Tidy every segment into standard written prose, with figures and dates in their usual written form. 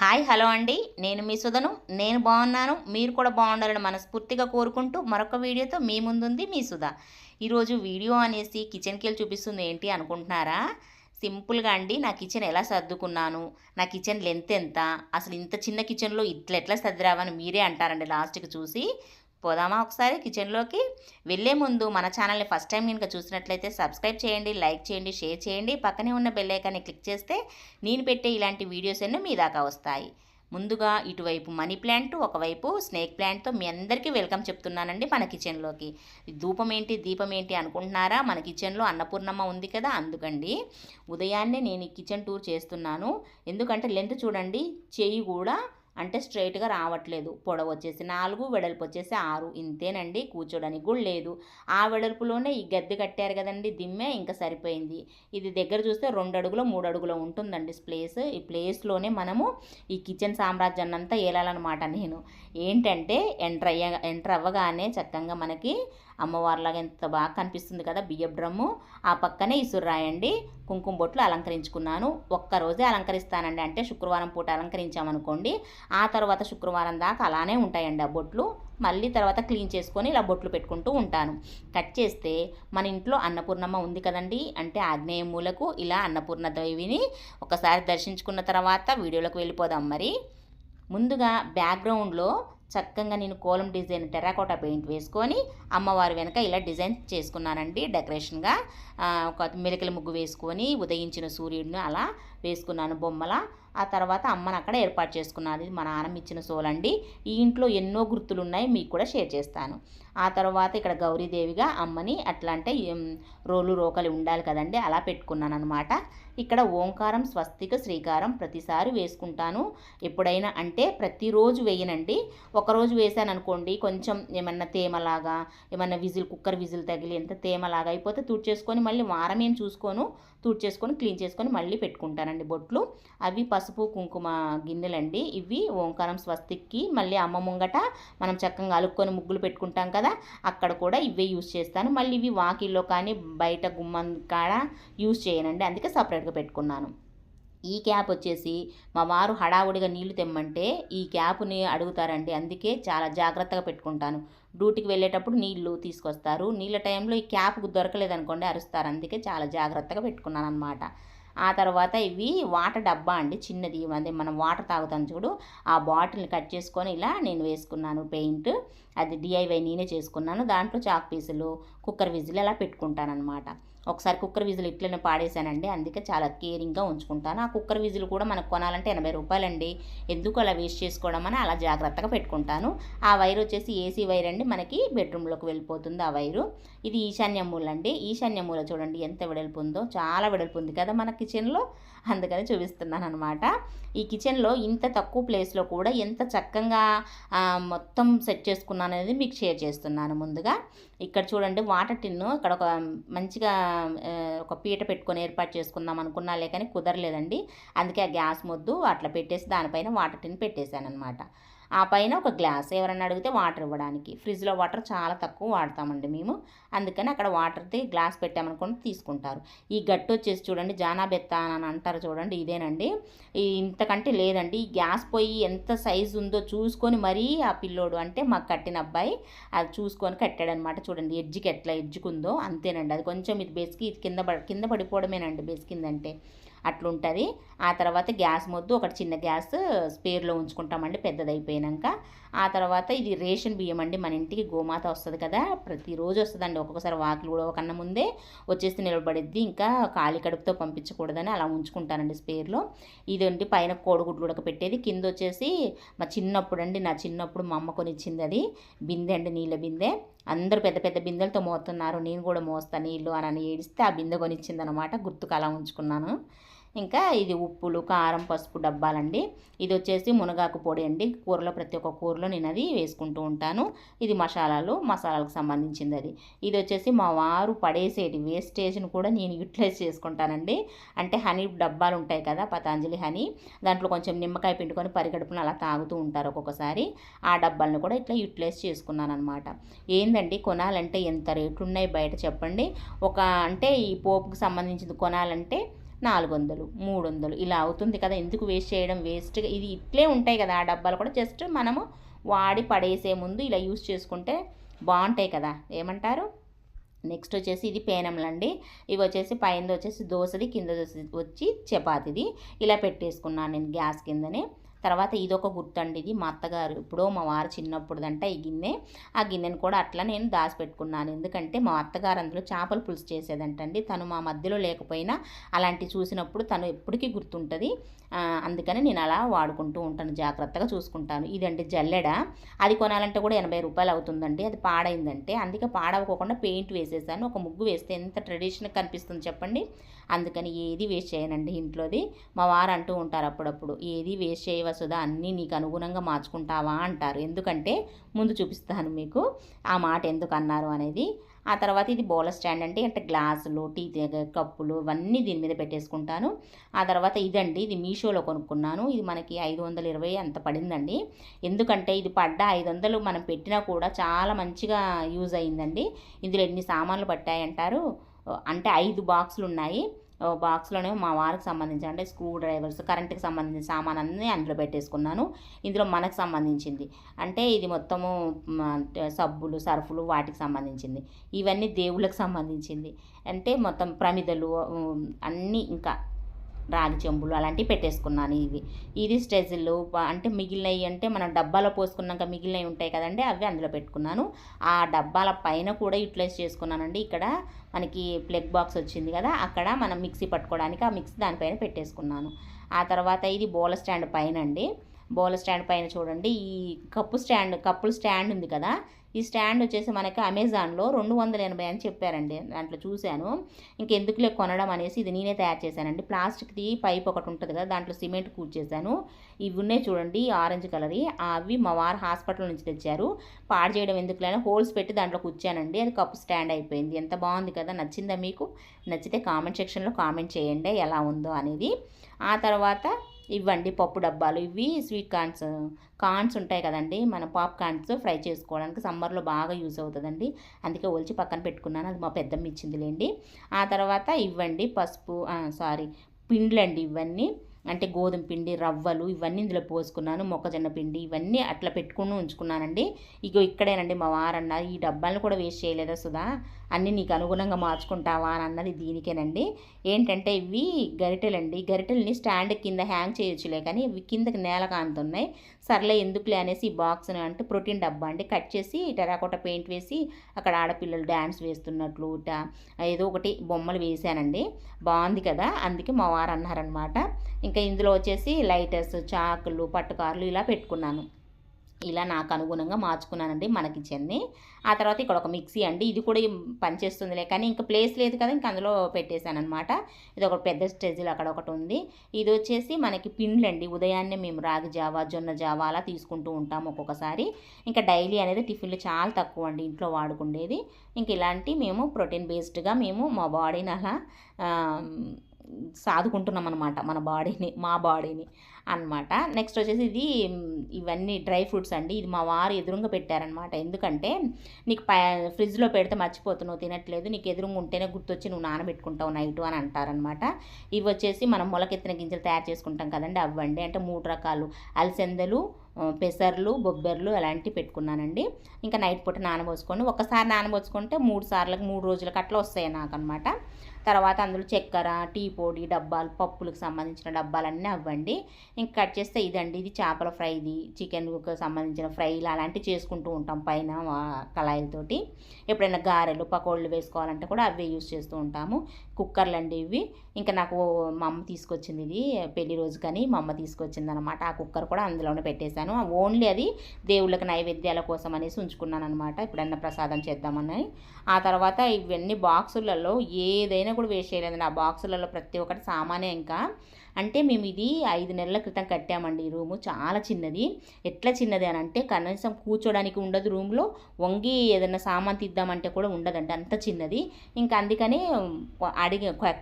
Hi hello అండి. నేను మీ సుధను. నేను బాగున్నాను, మీరు కూడా బాగుండాలని మనస్ఫూర్తిగా కోరుకుంటూ మరొక వీడియోతో మీ ముందుంది మీ సుధ. ఈరోజు వీడియో అనేసి కిచెన్కి వెళ్ళి చూపిస్తుంది ఏంటి అనుకుంటున్నారా? సింపుల్గా అండి, నా కిచెన్ ఎలా సర్దుకున్నాను, నా కిచెన్ లెంత్ ఎంత, అసలు ఇంత చిన్న కిచెన్లో ఇట్లా ఎట్లా సర్దిరావని మీరే అంటారండి లాస్ట్కి చూసి. పోదామా ఒకసారి కిచెన్లోకి? వెళ్ళే ముందు మన ఛానల్ని ఫస్ట్ టైం కనుక చూసినట్లయితే సబ్స్క్రైబ్ చేయండి, లైక్ చేయండి, షేర్ చేయండి. పక్కనే ఉన్న బెల్ ఐకాన్ని క్లిక్ చేస్తే నేను పెట్టే ఇలాంటి వీడియోస్ అన్నీ మీ దాకా వస్తాయి. ముందుగా ఇటువైపు మనీ ప్లాంట్, ఒకవైపు స్నేక్ ప్లాంట్తో మీ అందరికీ వెల్కమ్ చెప్తున్నానండి మన కిచెన్లోకి. ధూపం ఏంటి దీపం ఏంటి అనుకుంటున్నారా? మన కిచెన్లో అన్నపూర్ణమ్మ ఉంది కదా, అందుకండి ఉదయాన్నే నేను ఈ కిచెన్ టూర్ చేస్తున్నాను. ఎందుకంటే లెంత్ చూడండి, చెయ్యి కూడా అంటే స్ట్రైట్గా రావట్లేదు. పొడవు వచ్చేసి 4, వెడల్పు వచ్చేసి 6, ఇంతేనండి. కూర్చోడానికి కూడా లేదు. ఆ వెడల్పులోనే ఈ గద్దె కట్టారు కదండి దిమ్మె, ఇంకా సరిపోయింది. ఇది దగ్గర చూస్తే 2 అడుగులో 3 అడుగులో ఉంటుందండి ప్లేస్. ఈ ప్లేస్లోనే మనము ఈ కిచెన్ సామ్రాజ్యాన్ని అంతా ఏలాలన్నమాట. నేను ఏంటంటే ఎంటర్ అవ్వగానే చక్కగా మనకి అమ్మవారిలాగా ఎంత బాగా కనిపిస్తుంది కదా బియ్యం డ్రమ్ము. ఆ పక్కనే ఇసురాయండి, కుంకుమ బొట్లు అలంకరించుకున్నాను. ఒక్కరోజే అలంకరిస్తానండి, అంటే శుక్రవారం పూట అలంకరించామనుకోండి, ఆ తర్వాత శుక్రవారం దాకా అలానే ఉంటాయండి ఆ బొట్లు. మళ్ళీ తర్వాత క్లీన్ చేసుకొని ఇలా బొట్లు పెట్టుకుంటూ ఉంటాను. కట్ చేస్తే మన ఇంట్లో అన్నపూర్ణమ్మ ఉంది కదండి, అంటే ఆగ్నేయ మూలకు ఇలా అన్నపూర్ణ దేవిని ఒకసారి దర్శించుకున్న తర్వాత వీడియోలోకి వెళ్ళిపోదాం. మరి ముందుగా బ్యాక్గ్రౌండ్లో చక్కగా నేను కోలం డిజైన్ టెర్రాకోటా పెయింట్ వేసుకొని అమ్మవారి వెనక ఇలా డిజైన్ చేసుకున్నానండి డెకరేషన్గా. ఒక మెలికల ముగ్గు వేసుకొని ఉదయించిన సూర్యుడిని అలా వేసుకున్నాను బొమ్మల. ఆ తర్వాత అమ్మను అక్కడ ఏర్పాటు చేసుకున్నాను. ఇది మా నాన్నమ్మ ఇచ్చిన సోలండి. ఈ ఇంట్లో ఎన్నో గుర్తులు ఉన్నాయి, మీకు కూడా షేర్ చేస్తాను. ఆ తర్వాత ఇక్కడ గౌరీదేవిగా అమ్మని అట్లా అంటే రోలు రోకలి ఉండాలి కదండి, అలా పెట్టుకున్నాను అనమాట. ఇక్కడ ఓంకారం, స్వస్తిక, శ్రీకారం ప్రతిసారి వేసుకుంటాను. ఎప్పుడైనా అంటే ప్రతిరోజు వేయనండి. ఒకరోజు వేసాను అనుకోండి, కొంచెం ఏమన్నా తేమలాగా, ఏమన్నా కుక్కర్ విజిల్ తగిలి ఎంత తేమలాగా అయిపోతే తుడిచేసుకొని మళ్ళీ వారం ఏం చూసుకోను, తుడిచేసుకొని క్లీన్ చేసుకొని మళ్ళీ పెట్టుకుంటానండి బొట్లు. అవి పసుపు కుంకుమ గిన్నెలండి. ఇవి ఓంకారం, స్వస్తిక్కి. మళ్ళీ అమ్మ ముంగట మనం చక్కగా అలుక్కొని ముగ్గులు పెట్టుకుంటాం కదా, అక్కడ కూడా ఇవే యూజ్ చేస్తాను. మళ్ళీ ఇవి వాకిల్లో కానీ బయట గుమ్మం కాడ యూజ్ చేయనండి, అందుకే సపరేట్గా పెట్టుకున్నాను. ఈ క్యాప్ వచ్చేసి మా వారు హడావుడిగా నీళ్లు తెమ్మంటే ఈ క్యాప్ని అడుగుతారండి, అందుకే చాలా జాగ్రత్తగా పెట్టుకుంటాను. డ్యూటీకి వెళ్ళేటప్పుడు నీళ్లు తీసుకొస్తారు, నీళ్ళ టైంలో ఈ క్యాప్ దొరకలేదనుకోండి అరుస్తారు, అందుకే చాలా జాగ్రత్తగా పెట్టుకున్నాను అనమాట. ఆ తర్వాత ఇవి వాటర్ డబ్బా అండి, చిన్నది, అదే మనం వాటర్ తాగుతాం చూడు, ఆ బాటిల్ని కట్ చేసుకొని ఇలా నేను వేసుకున్నాను పెయింట్. అది డిఐవై నేనే చేసుకున్నాను. దాంట్లో చాక్ పీసులు, కుక్కర్ విజిల్ అలా పెట్టుకుంటాను అనమాట. ఒకసారి కుక్కర్ విజిల్ ఇట్లనే పాడేశానండి, అందుకే చాలా కేరింగ్గా ఉంచుకుంటాను. ఆ కుక్కర్ విజిల్ కూడా మనకు కొనాలంటే 80 రూపాయలండి. ఎందుకు అలా వేస్ట్ చేసుకోవడం అని అలా జాగ్రత్తగా పెట్టుకుంటాను. ఆ వైర్ వచ్చేసి ఏసీ వైర్ అండి, మనకి బెడ్రూమ్లోకి వెళ్ళిపోతుంది ఆ వైరు. ఇది ఈశాన్య మూల అండి. ఈశాన్య మూల చూడండి ఎంత వెడల్పు ఉందో, చాలా వెడల్పు ఉంది కదా మన కిచెన్లో, అందుకని చూపిస్తున్నాను అనమాట. ఈ కిచెన్లో ఇంత తక్కువ ప్లేస్లో కూడా ఎంత చక్కగా మొత్తం సెట్ చేసుకున్నాను అనేది మీకు షేర్ చేస్తున్నాను. ముందుగా ఇక్కడ చూడండి వాటర్ టిన్ను, ఇక్కడ ఒక మంచిగా ఒక పీట పెట్టుకొని ఏర్పాటు చేసుకుందాం అనుకున్నాలే కానీ కుదరలేదండి. అందుకే ఆ గ్యాస్ మొద్దు అట్లా పెట్టేసి దానిపైన వాటర్ టిన్ పెట్టేశాను అనమాట. ఆ పైన ఒక గ్లాస్, ఎవరన్నా అడిగితే వాటర్ ఇవ్వడానికి. ఫ్రిడ్జ్లో వాటర్ చాలా తక్కువ వాడతామండి మేము, అందుకని అక్కడ వాటర్ది గ్లాస్ పెట్టామనుకోండి తీసుకుంటారు. ఈ గట్టు వచ్చేసి చూడండి జానాబెత్త అని అంటారు చూడండి, ఇదేనండి. ఇంతకంటే లేదండి. ఈ గ్యాస్ పొయ్యి ఎంత సైజు ఉందో చూసుకొని మరీ ఆ పిల్లోడు అంటే మాకు కట్టిన అబ్బాయి అది చూసుకొని కట్టాడనమాట. చూడండి ఎడ్జ్కి ఎట్లా ఎడ్జుకుందో, అంతేనండి. అది కొంచెం ఇది బెస్కి కింద పడిపోవడమేనండి బెసికిందంటే, అట్లుంటుంది. ఆ తర్వాత గ్యాస్ మొద్దు ఒకటి చిన్న గ్యాస్ స్పేర్లో ఉంచుకుంటామండి పెద్దది అయిపోయాక. ఆ తర్వాత ఇది రేషన్ బియ్యం అండి, మన ఇంటికి గోమాత వస్తుంది కదా, ప్రతిరోజు వస్తుందండి. ఒక్కొక్కసారి వాకిలు కూడా కన్నా ముందే వచ్చేసి నిలబడిద్ది, ఇంకా ఖాళీ కడుపుతో పంపించకూడదని అలా ఉంచుకుంటానండి స్పేర్లో. ఇదండి పైన కోడిగుడ్లు ఉడకపెట్టేది. కింద వచ్చేసి మా చిన్నప్పుడు అండి, నా చిన్నప్పుడు మా అమ్మ కొనిచ్చింది అది బిందె అండి, నీళ్ళ బిందె. అందరూ పెద్ద పెద్ద బిందెలతో మోస్తున్నారు, నేను కూడా మోస్తాను నీళ్ళు అని ఏడిస్తే ఆ బిందె కొనిచ్చింది అనమాట, గుర్తుకు అలా ఉంచుకున్నాను. ఇంకా ఇది ఉప్పులు, కారం, పసుపు డబ్బాలండి. ఇది వచ్చేసి మునగాకు పొడి అండి, కూరలో ప్రతి ఒక్క కూరలో నేను అది వేసుకుంటూ ఉంటాను. ఇది మసాలాలకు సంబంధించింది అది. ఇది వచ్చేసి మా వారు పడేసేటి వేస్టేజ్ని కూడా నేను యూటిలైజ్ చేసుకుంటానండి. అంటే హనీ డబ్బాలు ఉంటాయి కదా, పతాంజలి హనీ, దాంట్లో కొంచెం నిమ్మకాయ పిండుకొని పరిగడుపును అలా తాగుతూ ఉంటారు ఒక్కొక్కసారి. ఆ డబ్బాలను కూడా ఇట్లా యూటిలైజ్ చేసుకున్నాను అనమాట. ఏందండి కొనాలంటే ఎంత రేట్లు ఉన్నాయి బయట చెప్పండి. అంటే ఈ పోపుకి సంబంధించింది కొనాలంటే 400, 300 ఇలా అవుతుంది కదా. ఎందుకు వేస్ట్ చేయడం, వేస్ట్గా ఇది ఇట్లే ఉంటాయి కదా ఆ డబ్బాలు కూడా. జస్ట్ మనము వాడి పడేసే ముందు ఇలా యూస్ చేసుకుంటే బాగుంటాయి కదా, ఏమంటారు. నెక్స్ట్ వచ్చేసి ఇది పేనములండి. ఇవి వచ్చేసి పైన వచ్చేసి దోశది, కింద వచ్చి చపాతీది. ఇలా పెట్టేసుకున్నాను నేను గ్యాస్ కిందనే. తర్వాత ఇదొక గుర్తండి. ఇది మా అత్తగారు ఎప్పుడో మా వారు చిన్నప్పుడుదంట ఈ గిన్నె. ఆ గిన్నెను కూడా అట్లా నేను దాచిపెట్టుకున్నాను. ఎందుకంటే మా అత్తగారు అందులో చేపల పులుసు చేసేదంటండి. తను మా మధ్యలో లేకపోయినా అలాంటివి చూసినప్పుడు తను ఎప్పటికీ గుర్తుంటుంది. అందుకని నేను అలా వాడుకుంటూ ఉంటాను, జాగ్రత్తగా చూసుకుంటాను. ఇదండి జల్లెడ. అది కొనాలంటే కూడా 80 రూపాయలు అవుతుందండి. అది పాడైందంటే, అందుకే పాడవకోకుండా పెయింట్ వేసేసాను. ఒక ముగ్గు వేస్తే ఎంత ట్రెడిషనల్ కనిపిస్తుంది చెప్పండి. అందుకని ఏది వేస్ట్ చేయనండి ఇంట్లోది. మా వారు అంటూ ఉంటారు అప్పుడప్పుడు, ఏది వేస్ట్ చేయవా సుధా, అన్నీ నీకు అనుగుణంగా మార్చుకుంటావా అంటారు. ఎందుకంటే ముందు చూపిస్తాను మీకు ఆ మాట ఎందుకు అన్నారు అనేది. ఆ తర్వాత ఇది బౌల్ స్టాండ్ అండి. అంటే గ్లాసులు, టీ కప్పులు ఇవన్నీ దీని మీద పెట్టేసుకుంటాను. ఆ తర్వాత ఇదండి, ఇది మీషోలో కొనుక్కున్నాను. ఇది మనకి 520 అంత పడిందండి. ఎందుకంటే ఇది పడ్డ 500 మనం పెట్టినా కూడా చాలా మంచిగా యూజ్ అయిందండి. ఇందులో ఎన్ని సామాన్లు పట్టాయంటారు. అంటే 5 బాక్సులు ఉన్నాయి. బాక్స్లోనే మా వారికి సంబంధించిన అంటే స్క్రూ డ్రైవర్స్, కరెంటుకి సంబంధించిన సామాన్ అన్నీ అందులో పెట్టేసుకున్నాను. ఇందులో మనకు సంబంధించింది అంటే ఇది మొత్తము సబ్బులు, సర్ఫులు వాటికి సంబంధించింది. ఇవన్నీ దేవుళ్ళకి సంబంధించింది. అంటే మొత్తం ప్రమిదలు అన్నీ, ఇంకా రాగి చెంబులు అలాంటివి పెట్టేసుకున్నాను. ఇది స్టెజిల్లు అంటే మిగిలినవి, అంటే మనం డబ్బాలో పోసుకున్నాక మిగిలినవి ఉంటాయి కదండి, అవి అందులో పెట్టుకున్నాను. ఆ డబ్బాల పైన కూడా యూటిలైజ్ చేసుకున్నానండి. ఇక్కడ మనకి ప్లగ్ బాక్స్ వచ్చింది కదా, అక్కడ మనం మిక్సీ పట్టుకోవడానికి ఆ మిక్సీ దానిపైన పెట్టేసుకున్నాను. ఆ తర్వాత ఇది బౌల్ స్టాండ్ పైన అండి. బౌల్ స్టాండ్ పైన చూడండి, ఈ కప్పుల స్టాండ్ ఉంది కదా, ఈ స్టాండ్ వచ్చేసి మనకి అమెజాన్లో 280 అని చెప్పారండి. దాంట్లో చూశాను, ఇంకెందుకులే కొనడం అనేసి ఇది నేనే తయారు చేశానండి. ప్లాస్టిక్ది పైప్ ఒకటి ఉంటుంది కదా, దాంట్లో సిమెంట్ కూర్చేసాను. ఇవి ఉన్నాయి చూడండి ఆరెంజ్ కలర్, అవి మా వారు హాస్పిటల్ నుంచి తెచ్చారు. పాడు చేయడం ఎందుకులైనా హోల్స్ పెట్టి దాంట్లో కూర్చానండి. అది కప్పు స్టాండ్ అయిపోయింది. ఎంత బాగుంది కదా, నచ్చిందా మీకు? నచ్చితే కామెంట్ సెక్షన్లో కామెంట్ చేయండి ఎలా ఉందో అనేది. ఆ తర్వాత ఇవ్వండి పప్పు డబ్బాలు. ఇవి స్వీట్ కార్న్స్ ఉంటాయి కదండి, మన పాప్కార్న్స్ ఫ్రై చేసుకోవడానికి సమ్మర్లో బాగా యూజ్ అవుతుందండి. అందుకే ఒలిచి పక్కన పెట్టుకున్నాను. అది మా పెద్దమ్మ ఇచ్చిందిలేండి. ఆ తర్వాత ఇవ్వండి పిండ్లండి. ఇవన్నీ అంటే గోధుమ పిండి, రవ్వలు ఇవన్నీ ఇందులో పోసుకున్నాను. మొక్కజొన్న పిండి ఇవన్నీ అట్లా పెట్టుకుని ఉంచుకున్నానండి. ఇక్కడేనండి మా వారు అన్నారు, ఈ డబ్బాలను కూడా వేస్ట్ చేయలేదా సుధా, అన్నీ నీకు అనుగుణంగా మార్చుకుంటావా అని అన్నది దీనికేనండి. ఏంటంటే ఇవి గరిటెలండి. గరిటెల్ని స్టాండ్ కింద హ్యాంగ్ చేయొచ్చులే, కానీ ఇవి కిందకి నేల కానుతున్నాయి. సర్లే ఎందుకులే అనేసి ఈ బాక్స్ని, అంటే ప్రోటీన్ డబ్బా అండి, కట్ చేసి టెరాకోటా పెయింట్ వేసి అక్కడ ఆడపిల్లలు డ్యాన్స్ వేస్తున్నట్లు ఏదో ఒకటి బొమ్మలు వేసానండి. బాగుంది కదా, అందుకే మా వారు అన్నారనమాట. ఇంకా ఇందులో వచ్చేసి లైటర్స్, చాకులు, పట్టుకార్లు ఇలా పెట్టుకున్నాను. ఇలా నాకు అనుగుణంగా మార్చుకున్నానండి మన కిచెన్ని. ఆ తర్వాత ఇక్కడ ఒక మిక్సీ అండి. ఇది కూడా పనిచేస్తుందిలే, కానీ ఇంకా ప్లేస్ లేదు కదా, ఇంకా అందులో పెట్టేశాను అనమాట. ఇది ఒక పెద్ద స్టేజ్లో అక్కడ ఒకటి ఉంది. ఇది వచ్చేసి మనకి పిండ్లండి. ఉదయాన్నే మేము రాగి జావా, జొన్న జావా అలా తీసుకుంటూ ఉంటాము ఒక్కొక్కసారి. ఇంకా డైలీ అనేది టిఫిన్లు చాలా తక్కువ అండి ఇంట్లో వాడుకుండేది. ఇంక ఇలాంటి మేము ప్రోటీన్ బేస్డ్గా మేము మా బాడీని అలా సాదుకుంటున్నాం అనమాట, మా బాడీని అనమాట. నెక్స్ట్ వచ్చేసి ఇవన్నీ డ్రై ఫ్రూట్స్ అండి. ఇది మా వారు ఎదురుగా పెట్టారనమాట. ఎందుకంటే నీకు ఫ్రిడ్జ్లో పెడితే మర్చిపోతున్నావు, తినట్లేదు, నీకు ఎదురుగా ఉంటేనే గుర్తొచ్చి నువ్వు నానబెట్టుకుంటావు నైటు అని అంటారనమాట. ఇవి వచ్చేసి మనం మొలకెత్తిన గింజలు తయారు చేసుకుంటాం కదండి, అవ్వండి. అంటే 3 రకాలు అలసందలు, పెసర్లు, బొబ్బర్లు అలాంటివి పెట్టుకున్నానండి. ఇంకా నైట్ పూట నానబోసుకొని, ఒకసారి నానబోసుకుంటే 3 రోజులకు అట్లా వస్తాయి నాకు అనమాట. తర్వాత అందులో చక్కెర, టీ పొడి డబ్బాలు, పప్పులకు సంబంధించిన డబ్బాలన్నీ అవ్వండి. ఇంకా కట్ చేస్తే ఇదండి, ఇది చేపల ఫ్రైది, చికెన్కు సంబంధించిన ఫ్రైలు అలాంటివి చేసుకుంటూ ఉంటాం పైన కళాయిలతోటి. ఎప్పుడైనా గారెలు, పకోళ్ళు వేసుకోవాలంటే కూడా అవే యూజ్ చేస్తూ ఉంటాము. కుక్కర్లు అండి ఇవి. ఇంకా నాకు మా అమ్మ తీసుకొచ్చింది, ఇది పెళ్లి రోజు కానీ మా అమ్మ తీసుకొచ్చింది అనమాట. ఆ కుక్కర్ కూడా అందులోనే పెట్టేశాను. ఓన్లీ అది దేవుళ్ళకి నైవేద్యాల కోసం అనేసి ఉంచుకున్నాను అనమాట, ఎప్పుడన్నా ప్రసాదం చేద్దామని. ఆ తర్వాత ఇవన్నీ బాక్సులలో ఏదైనా కూడా వేస్ట్ చేయలేదండి. ఆ బాక్సులలో ప్రతి ఒక్కటి సామానే. ఇంకా అంటే మేము ఇది 5 నెలల క్రితం కట్టామండి. ఈ రూము చాలా చిన్నది. ఎట్లా చిన్నది అని అంటే కనీసం కూర్చోడానికి ఉండదు రూమ్లో, వంగి ఏదైనా సామాన్ తీద్దామంటే కూడా ఉండదండి, అంత చిన్నది. ఇంకా అందుకని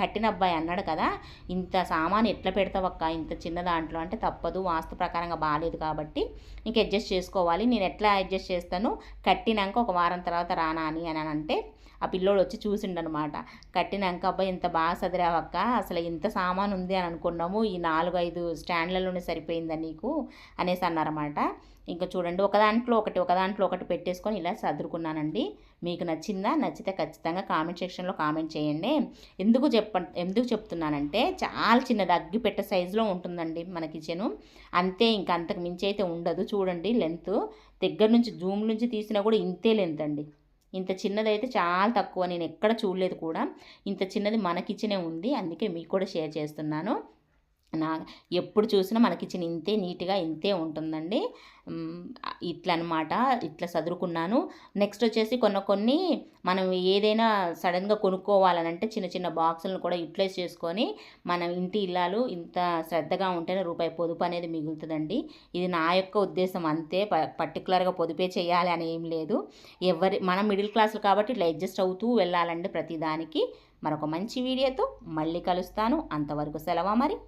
కట్టిన అబ్బాయి అన్నాడు కదా, ఇంత సామాన్ ఎట్లా పెడతావక్క ఇంత చిన్న దాంట్లో అంటే, తప్పదు, వాస్తు ప్రకారంగా బాగాలేదు కాబట్టి ఇంక అడ్జస్ట్ చేసుకోవాలి. నేను ఎట్లా అడ్జస్ట్ చేస్తాను, కట్టినాక ఒక వారం తర్వాత రానా అని అంటే ఆ పిల్లోడు వచ్చి చూసిండనమాట. కట్టినాక అబ్బాయి ఇంత బాగా సదిరావక్క, అసలు ఇంత సామాను ఉంది అని అనుకున్నాము, ఈ 4-5 స్టాండ్లలోనే సరిపోయిందా నీకు అనేసి అన్నారన్నమాట. ఇంకా చూడండి, ఒకదాంట్లో ఒకటి పెట్టేసుకొని ఇలా సర్దుకున్నానండి. మీకు నచ్చిందా? నచ్చితే ఖచ్చితంగా కామెంట్ సెక్షన్లో కామెంట్ చేయండి. ఎందుకు చెప్తున్నానంటే చాలా చిన్నది, అగ్గిపెట్టె సైజులో ఉంటుందండి మన కిచెను. అంతే, ఇంకా అంతకు మించి అయితే ఉండదు. చూడండి లెంత్, దగ్గర నుంచి జూమ్ నుంచి తీసినా కూడా ఇంతే లెంత్ అండి. ఇంత చిన్నదైతే చాలా తక్కువ, నేను ఎక్కడ చూడలేదు కూడా. ఇంత చిన్నది మన కిచెనే ఉంది, అందుకే మీకు కూడా షేర్ చేస్తున్నాను. ఎప్పుడు చూసినా మన కిచెన్ ఇంతే నీట్గా ఇంతే ఉంటుందండి. ఇట్లా అనమాట, ఇట్లా సదురుకున్నాను. నెక్స్ట్ వచ్చేసి కొన్ని మనం ఏదైనా సడన్గా కొనుక్కోవాలనంటే చిన్న చిన్న బాక్సులను కూడా యూటిలైజ్ చేసుకొని మనం ఇంటి ఇల్లాలు ఇంత శ్రద్ధగా ఉంటేనే రూపాయి పొదుపు అనేది మిగులుతుందండి. ఇది నా యొక్క ఉద్దేశం అంతే, పర్టికులర్గా పొదుపే చేయాలి అని ఏం లేదు. మనం మిడిల్ క్లాసులు కాబట్టి ఇట్లా అడ్జస్ట్ అవుతూ వెళ్ళాలండి ప్రతిదానికి. మరొక మంచి వీడియోతో మళ్ళీ కలుస్తాను. అంతవరకు సెలవు మరి.